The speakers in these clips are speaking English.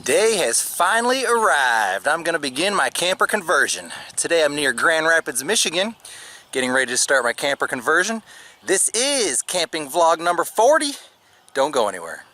day has finally arrived. I'm going to begin my camper conversion. Today I'm near Grand Rapids, Michigan, getting ready to start my camper conversion. This is camping vlog number 40. Don't go anywhere.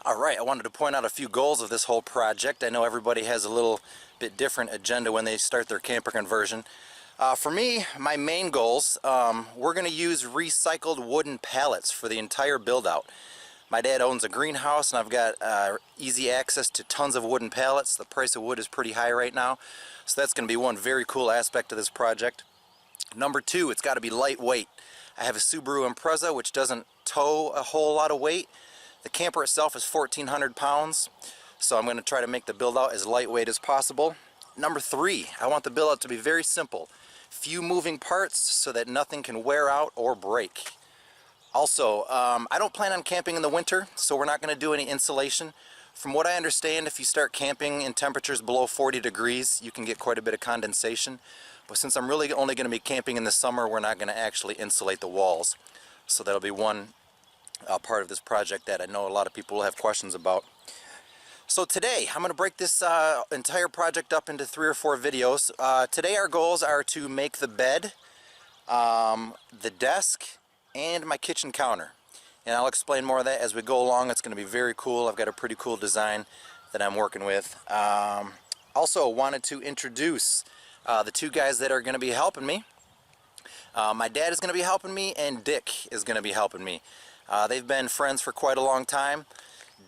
Alright, I wanted to point out a few goals of this whole project. I know everybody has a little bit different agenda when they start their camper conversion. For me, my main goals, we're going to use recycled wooden pallets for the entire build out. My dad owns a greenhouse and I've got easy access to tons of wooden pallets. The price of wood is pretty high right now, so that's going to be one very cool aspect of this project. Number two, it's got to be lightweight. I have a Subaru Impreza which doesn't tow a whole lot of weight. The camper itself is 1,400 pounds, so I'm going to try to make the build out as lightweight as possible. Number three, I want the build out to be very simple. Few moving parts so that nothing can wear out or break. Also, I don't plan on camping in the winter, so we're not going to do any insulation. From what I understand, if you start camping in temperatures below 40 degrees, you can get quite a bit of condensation. But since I'm really only going to be camping in the summer, we're not going to actually insulate the walls. So that'll be one part of this project that I know a lot of people will have questions about. So today I'm going to break this entire project up into 3 or 4 videos. Today our goals are to make the bed, the desk, and my kitchen counter. And I'll explain more of that as we go along. It's going to be very cool. I've got a pretty cool design that I'm working with. Also wanted to introduce the 2 guys that are going to be helping me. My dad is going to be helping me and Dick is going to be helping me. They've been friends for quite a long time.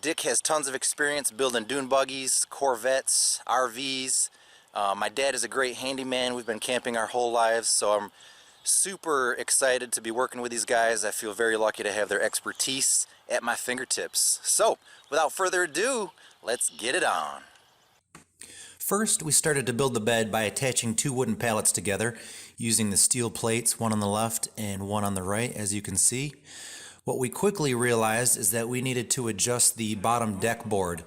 Dick has tons of experience building dune buggies, Corvettes, RVs. My dad is a great handyman. We've been camping our whole lives, so I'm super excited to be working with these guys. I feel very lucky to have their expertise at my fingertips. So, without further ado, let's get it on. First, we started to build the bed by attaching 2 wooden pallets together using the steel plates, one on the left and one on the right, as you can see. What we quickly realized is that we needed to adjust the bottom deck board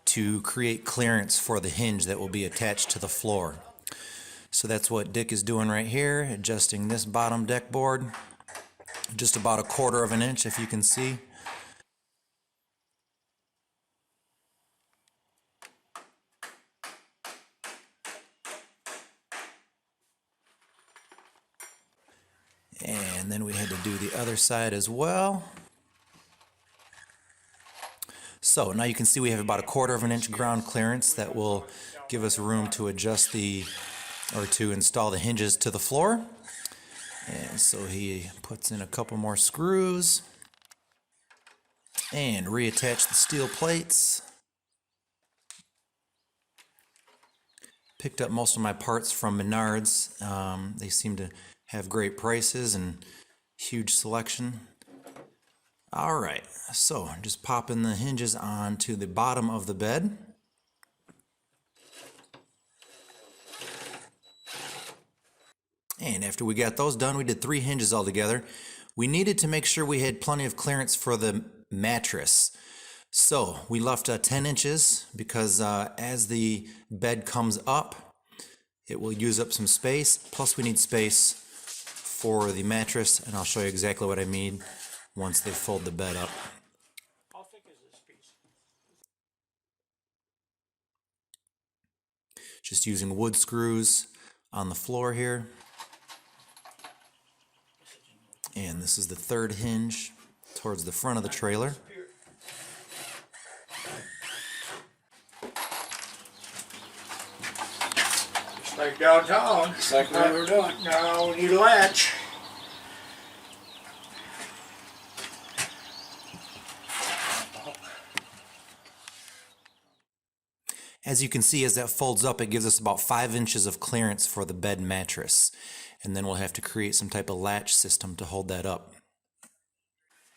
to create clearance for the hinge that will be attached to the floor. So that's what Dick is doing right here, adjusting this bottom deck board, just about 1/4 of an inch if you can see. And then we had to do the other side as well. So now you can see we have about 1/4 of an inch ground clearance that will give us room to adjust to install the hinges to the floor. And so he puts in a couple more screws and reattach the steel plates. Picked up most of my parts from Menards. They seem to have great prices and huge selection. Alright, so just popping the hinges onto the bottom of the bed. And after we got those done, we did 3 hinges all together. We needed to make sure we had plenty of clearance for the mattress. So we left 10 inches because as the bed comes up, it will use up some space. Plus we need space for the mattress, and I'll show you exactly what I mean once they fold the bed up. How thick is this piece? Just using wood screws on the floor here. And this is the 3rd hinge towards the front of the trailer. Just like downtown. Just like we were doing. Now we need a latch. As you can see, as that folds up, it gives us about 5 inches of clearance for the bed mattress. And then we'll have to create some type of latch system to hold that up.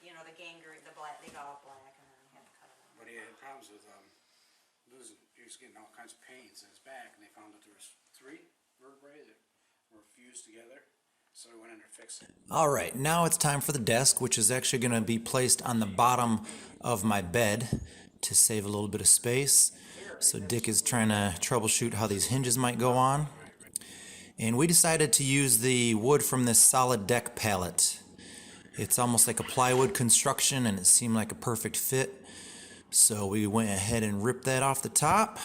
You know, the gangrene, the black, they got all black and then we had to cut it out. But he had problems with he was getting all kinds of pains in his back, and they found that there was 3 vertebrae that were fused together. So we went in there to fix it. All right, now it's time for the desk, which is actually going to be placed on the bottom of my bed to save a little bit of space. So Dick is trying to troubleshoot how these hinges might go on. And we decided to use the wood from this solid deck pallet. It's almost like a plywood construction and it seemed like a perfect fit. So we went ahead and ripped that off the top.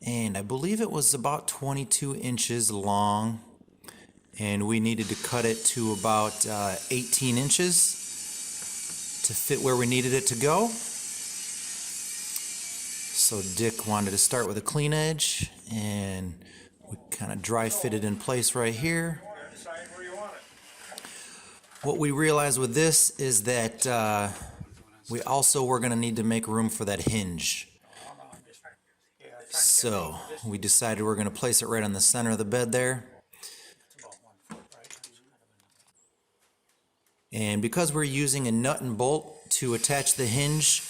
And I believe it was about 22 inches long. And we needed to cut it to about 18 inches to fit where we needed it to go. So Dick wanted to start with a clean edge, and we kind of dry fit it in place right here. Decide where you want it. What we realized with this is that we also were going to need to make room for that hinge. So we decided we're going to place it right on the center of the bed there. And because we're using a nut and bolt to attach the hinge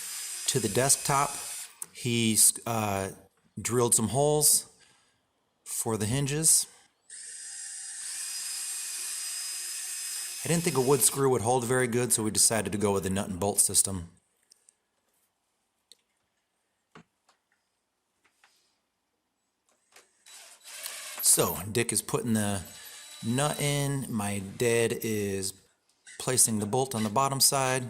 to the desktop, he drilled some holes for the hinges. I didn't think a wood screw would hold very good, so we decided to go with the nut and bolt system. So Dick is putting the nut in, my dad is placing the bolt on the bottom side.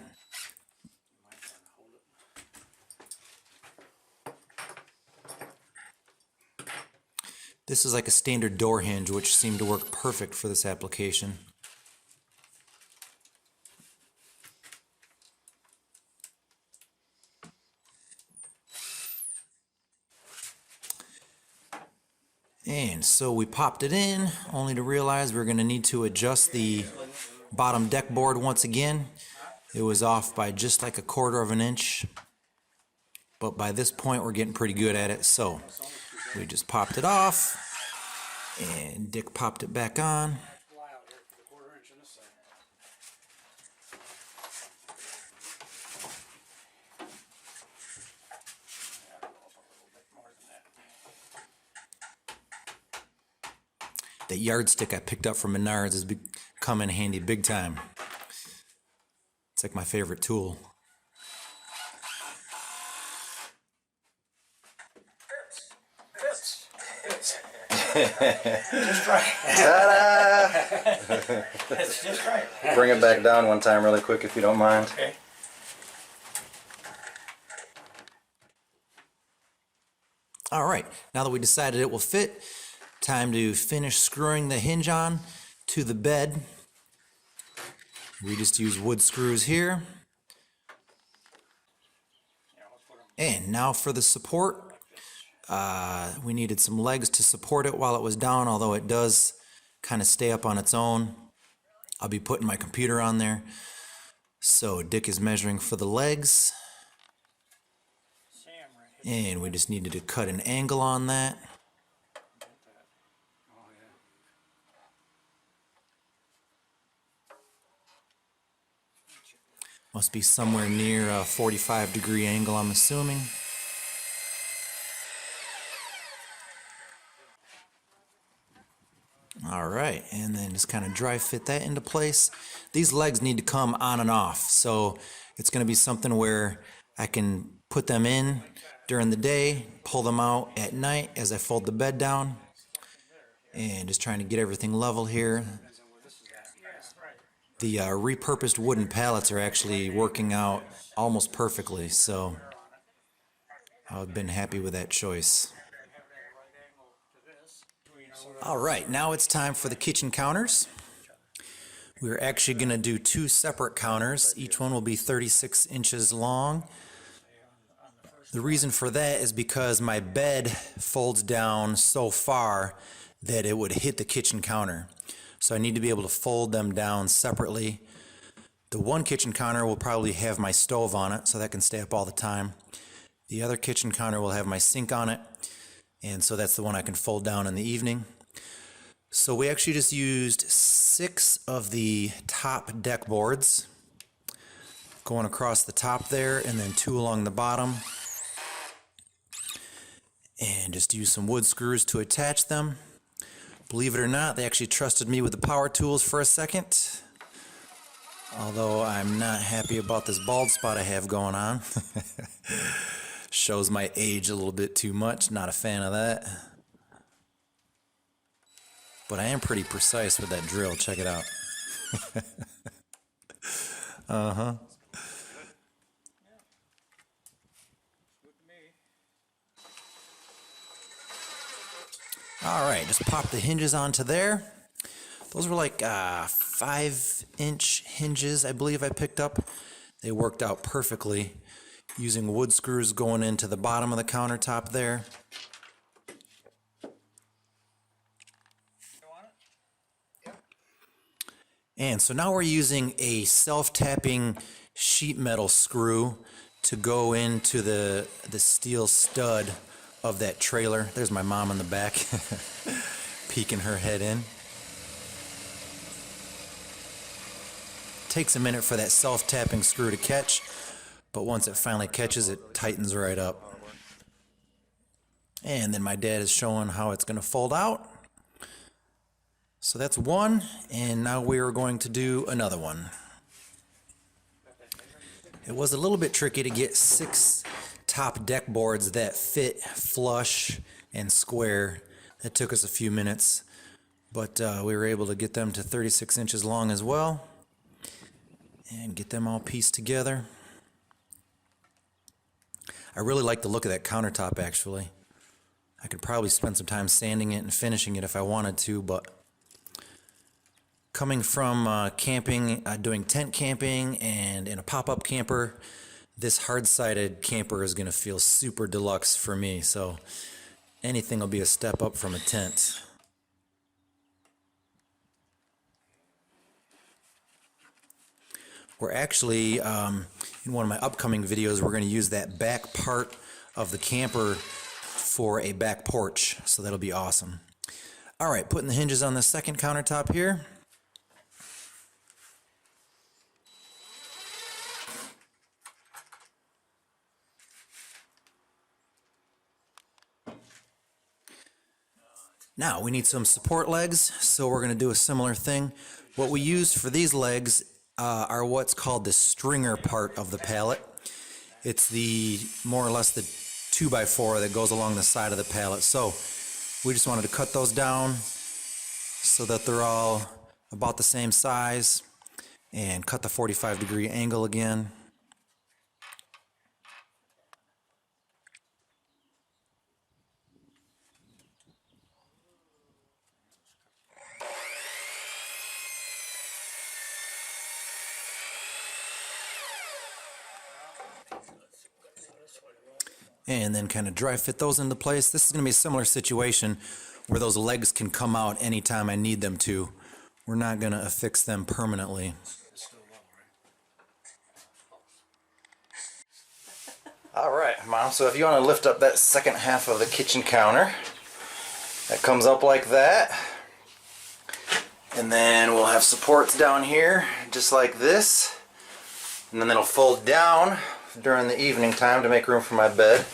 This is like a standard door hinge, which seemed to work perfect for this application. And so we popped it in, only to realize we're going to need to adjust the bottom deck board once again. It was off by just like 1/4 of an inch, but by this point we're getting pretty good at it. So we just popped it off, and Dick popped it back on. Fly out here for the 1/4 inch on this side. Yeah, I'll go up a little bit more than that. That yardstick I picked up from Menards has come in handy big time. It's like my favorite tool. Just right. Ta-da! That's just right. Bring it back down one time really quick if you don't mind. Okay. All right, now that we decided it will fit, time to finish screwing the hinge on to the bed. We just use wood screws here. And now for the support. We needed some legs to support it while it was down, although it does kind of stay up on its own. I'll be putting my computer on there. So Dick is measuring for the legs. Sam right here. And we just needed to cut an angle on that. Oh, yeah. Must be somewhere near a 45-degree angle, I'm assuming. All right, and then just kind of dry fit that into place. These legs need to come on and off, so it's going to be something where I can put them in during the day, pull them out at night as I fold the bed down, and just trying to get everything level here. The repurposed wooden pallets are actually working out almost perfectly, so I've been happy with that choice. All right, now it's time for the kitchen counters. We're actually going to do 2 separate counters. Each one will be 36 inches long. The reason for that is because my bed folds down so far that it would hit the kitchen counter. So I need to be able to fold them down separately. The one kitchen counter will probably have my stove on it, so that can stay up all the time. The other kitchen counter will have my sink on it, and so that's the one I can fold down in the evening. So we actually just used 6 of the top deck boards going across the top there, and then 2 along the bottom. And just use some wood screws to attach them. Believe it or not, they actually trusted me with the power tools for a second. Although I'm not happy about this bald spot I have going on. Shows my age a little bit too much. Not a fan of that. But I am pretty precise with that drill. Check it out. Uh-huh. All right, just pop the hinges onto there. Those were like 5-inch hinges, I believe I picked up. They worked out perfectly using wood screws going into the bottom of the countertop there. And so now we're using a self-tapping sheet metal screw to go into the steel stud of that trailer. There's my mom in the back, peeking her head in. Takes a minute for that self-tapping screw to catch, but once it finally catches, it tightens right up. And then my dad is showing how it's going to fold out. So that's one, and now we are going to do another one. It was a little bit tricky to get 6 top deck boards that fit flush and square. That took us a few minutes, but we were able to get them to 36 inches long as well and get them all pieced together. I really like the look of that countertop, actually. I could probably spend some time sanding it and finishing it if I wanted to, but coming from camping, doing tent camping and in a pop-up camper, this hard-sided camper is going to feel super deluxe for me, so anything will be a step up from a tent. We're actually, in one of my upcoming videos, we're going to use that back part of the camper for a back porch, so that'll be awesome. All right, putting the hinges on the second countertop here. Now we need some support legs, so we're going to do a similar thing. What we use for these legs are what's called the stringer part of the pallet. It's the more or less the 2x4 that goes along the side of the pallet. So we just wanted to cut those down so that they're all about the same size and cut the 45-degree angle again. And then kind of dry fit those into place. This is going to be a similar situation where those legs can come out anytime I need them to. We're not going to affix them permanently. All right, Mom, so if you want to lift up that second half of the kitchen counter, that comes up like that. And then we'll have supports down here, just like this. And then it'll fold down during the evening time to make room for my bed.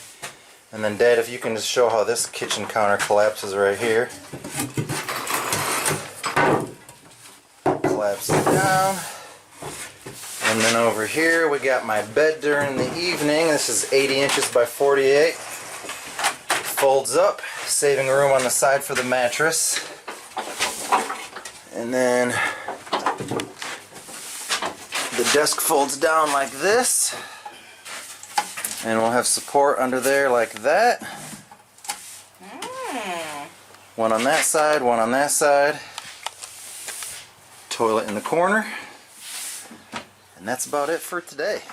And then Dad, if you can just show how this kitchen counter collapses right here. Collapses down. And then over here we got my bed during the evening. This is 80 inches by 48. Folds up, saving room on the side for the mattress. And then the desk folds down like this. And we'll have support under there like that. One on that side, one on that side. Toilet in the corner. And that's about it for today.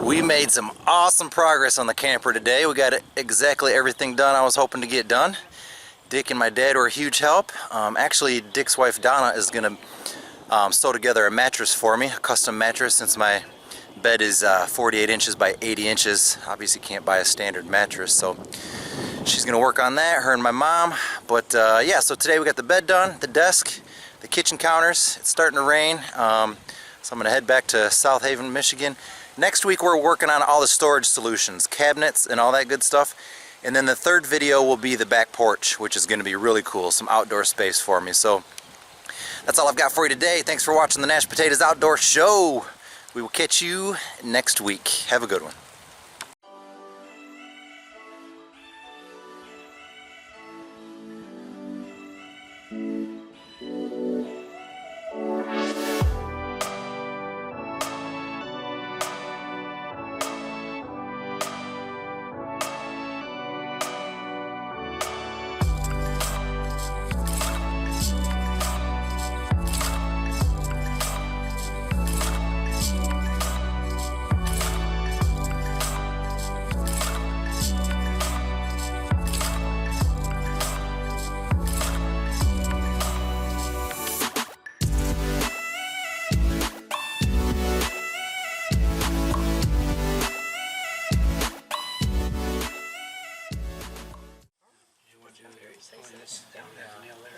We made some awesome progress on the camper today. We got exactly everything done I was hoping to get done. Dick and my dad were a huge help. Actually, Dick's wife Donna is going to sew together a mattress for me, a custom mattress, since my bed is 48 inches by 80 inches. Obviously can't buy a standard mattress, so she's gonna work on that, her and my mom. But yeah, so today we got the bed done, the desk, the kitchen counters. It's starting to rain, so I'm gonna head back to South Haven, Michigan. Next week we're working on all the storage solutions, cabinets and all that good stuff. And then the third video will be the back porch, which is going to be really cool. Some outdoor space for me. So that's all I've got for you today. Thanks for watching the Nash Potatoes Outdoor Show. We will catch you next week. Have a good one.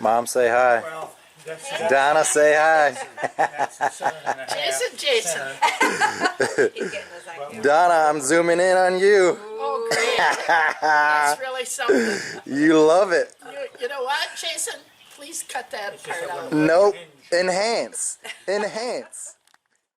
Mom, say hi. Well, that's Donna, say hi. the son and a half. Jason. He's getting his idea. Donna, I'm zooming in on you. Oh, great. That's really something. You love it. You know what, Jason? Please cut that part out. Nope. Enhance. Enhance.